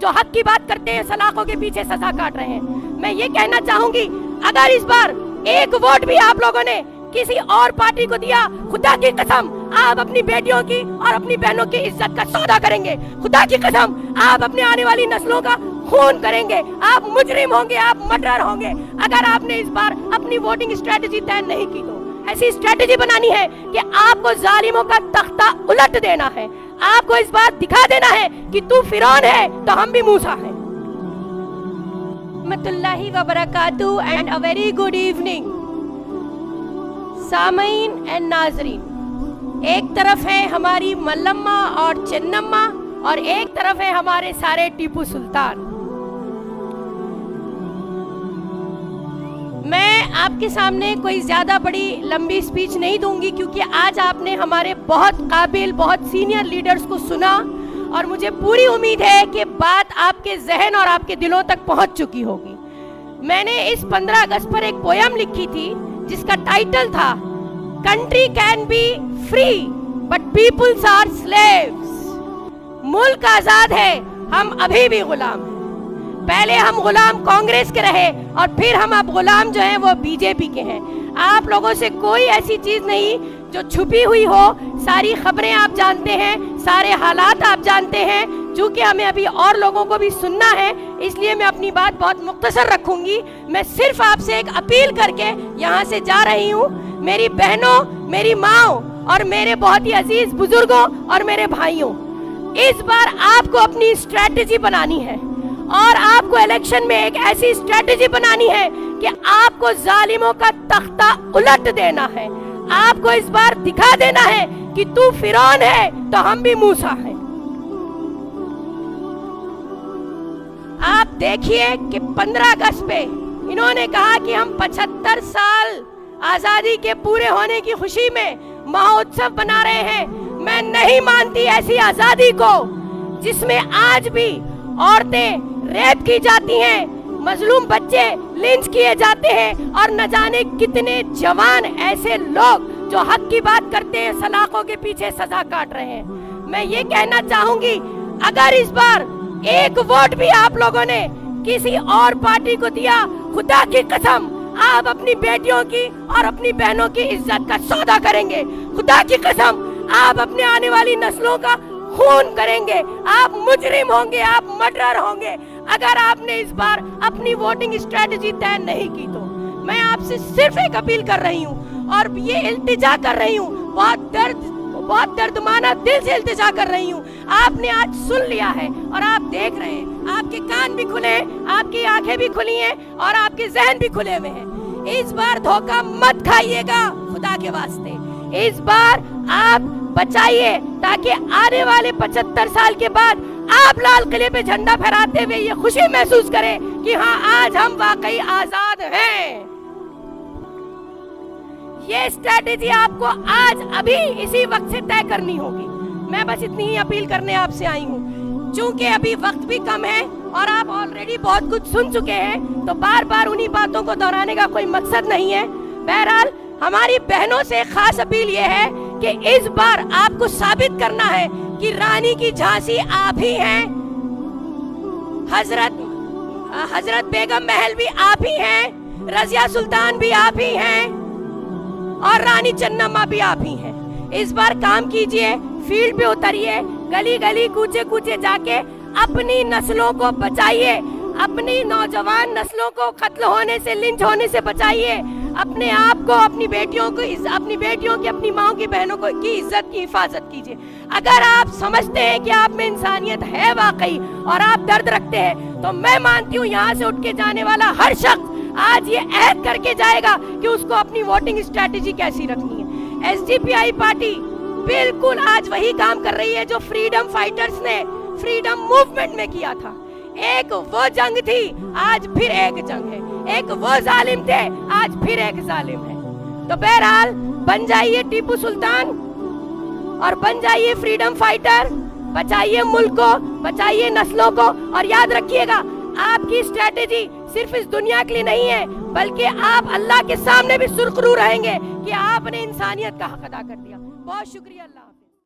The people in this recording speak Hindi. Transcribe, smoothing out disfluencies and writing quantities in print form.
जो हक की बात करते हैं सलाखों के पीछे सजा काट रहे हैं। मैं ये कहना चाहूंगी, अगर इस बार एक वोट भी आप लोगों ने किसी और पार्टी को दिया, खुदा की कसम आप अपनी बेटियों की और अपनी बहनों की इज्जत का सौदा करेंगे। खुदा की कसम आप अपने आने वाली नस्लों का खून करेंगे। आप मुजरिम होंगे, आप मर्डरर होंगे। अगर आपने इस बार अपनी वोटिंग स्ट्रेटेजी तय नहीं की तो ऐसी स्ट्रेटेजी बनानी है कि आपको जालिमों का तख्ता उलट देना है। आपको इस बार दिखा देना है कि तू फिरौन है तो हम भी मूसा हैं। रहमतुल्लाहि व बरकातहू and a very good evening सामीन एंड नाजरीन। एक तरफ है हमारी मल्लम्मा और चन्नम्मा और एक तरफ है हमारे सारे टीपू सुल्तान। मैं आपके सामने कोई ज्यादा बड़ी लंबी स्पीच नहीं दूंगी क्योंकि आज आपने हमारे बहुत काबिल, बहुत सीनियर लीडर्स को सुना और मुझे पूरी उम्मीद है कि बात आपके जहन और आपके दिलों तक पहुंच चुकी होगी। मैंने इस 15 अगस्त पर एक पोयम लिखी थी जिसका टाइटल था country can be free but peoples are slaves. मुल्क आजाद है, हम अभी भी गुलाम हैं। पहले हम गुलाम कांग्रेस के रहे और फिर हम अब गुलाम जो हैं वो बीजेपी के हैं। आप लोगों से कोई ऐसी चीज नहीं जो छुपी हुई हो, सारी खबरें आप जानते हैं, सारे हालात आप जानते हैं। चूंकि हमें अभी और लोगों को भी सुनना है इसलिए मैं अपनी बात बहुत मुख्तसर रखूंगी। मैं सिर्फ आपसे एक अपील करके यहाँ से जा रही हूँ। मेरी बहनों, मेरी माओ और मेरे बहुत ही अजीज बुजुर्गों और मेरे भाइयों, इस बार आपको अपनी स्ट्रेटेजी बनानी है और आपको इलेक्शन में एक ऐसी स्ट्रेटेजी बनानी है कि आपको जालिमों का तख्ता उलट देना है। आपको इस बार दिखा देना है कि तू फिरौन है तो हम भी मूसा हैं। आप देखिए कि 15 अगस्त पे इन्होंने कहा कि हम 75 साल आजादी के पूरे होने की खुशी में महोत्सव बना रहे हैं। मैं नहीं मानती ऐसी आजादी को जिसमें आज भी औरतें रेप की जाती हैं, मजलूम बच्चे लिंच किए जाते हैं और न जाने कितने जवान ऐसे लोग जो हक की बात करते हैं सलाखों के पीछे सजा काट रहे हैं। मैं ये कहना चाहूंगी, अगर इस बार एक वोट भी आप लोगों ने किसी और पार्टी को दिया, खुदा की कसम आप अपनी बेटियों की और अपनी बहनों की इज्जत का सौदा करेंगे। खुदा की कसम आप अपने आने वाली नस्लों का खून करेंगे। आप मुजरिम होंगे, आप मर्डरर होंगे। अगर आपने इस बार अपनी वोटिंग स्ट्रेटेजी तय नहीं की तो मैं आपसे सिर्फ एक अपील कर रही हूँ और ये इल्तिजा कर रही हूँ, बहुत दर्दमाना दिल से इल्तिजा कर रही हूँ। आपने आज सुन लिया है और आप देख रहे हैं, आपके कान भी खुले हैं, आपकी आंखें भी खुली हैं और आपके जहन भी खुले हुए हैं। इस बार धोखा मत खाइएगा, खुदा के वास्ते। इस बार आप बचाइए ताकि आने वाले 75 साल के बाद आप लाल किले पे झंडा फहराते हुए ये खुशी महसूस करें कि हाँ आज हम वाकई आजाद हैं। ये स्ट्रेटेजी आपको आज अभी इसी वक्त से तय करनी होगी। मैं बस इतनी ही अपील करने आपसे आई हूँ। चूंकि अभी वक्त भी कम है और आप ऑलरेडी बहुत कुछ सुन चुके हैं तो बार बार उन्हीं बातों को दोहराने का कोई मकसद नहीं है। बहरहाल हमारी बहनों से खास अपील ये है कि इस बार आपको साबित करना है कि रानी की झांसी आप ही हैं, हजरत बेगम महल भी आप ही हैं, रजिया सुल्तान भी आप ही हैं और रानी चन्नम्मा भी आप ही हैं। इस बार काम कीजिए, फील्ड पे उतरिए, गली गली कूचे कूचे जाके अपनी नस्लों को बचाइए, अपनी नौजवान नस्लों को कत्ल होने से, लिंच होने से बचाइए। अपने आप को, अपनी बेटियों की, अपनी माओ की, बहनों को की इज्जत की हिफाजत कीजिए। अगर आप समझते हैं कि आप में इंसानियत है वाकई और आप दर्द रखते हैं तो मैं मानती हूँ यहाँ से उठ के जाने वाला हर शख्स आज ये अहद करके जाएगा कि उसको अपनी वोटिंग स्ट्रेटेजी कैसी रखनी है। एसडीपीआई पार्टी बिल्कुल आज वही काम कर रही है जो फ्रीडम फाइटर्स ने फ्रीडम मूवमेंट में किया था। एक वो जंग थी, आज फिर एक जंग है। एक वो जालिम थे, आज फिर एक जालिम है। तो बहरहाल बन जाइए टीपू सुल्तान और बन जाइए फ्रीडम फाइटर। बचाइए मुल्क को, बचाइए नस्लों को और याद रखिएगा आपकी स्ट्रेटेजी सिर्फ इस दुनिया के लिए नहीं है बल्कि आप अल्लाह के सामने भी सुरखरू रहेंगे कि आपने इंसानियत का हक अदा कर दिया। बहुत शुक्रिया। अल्लाह।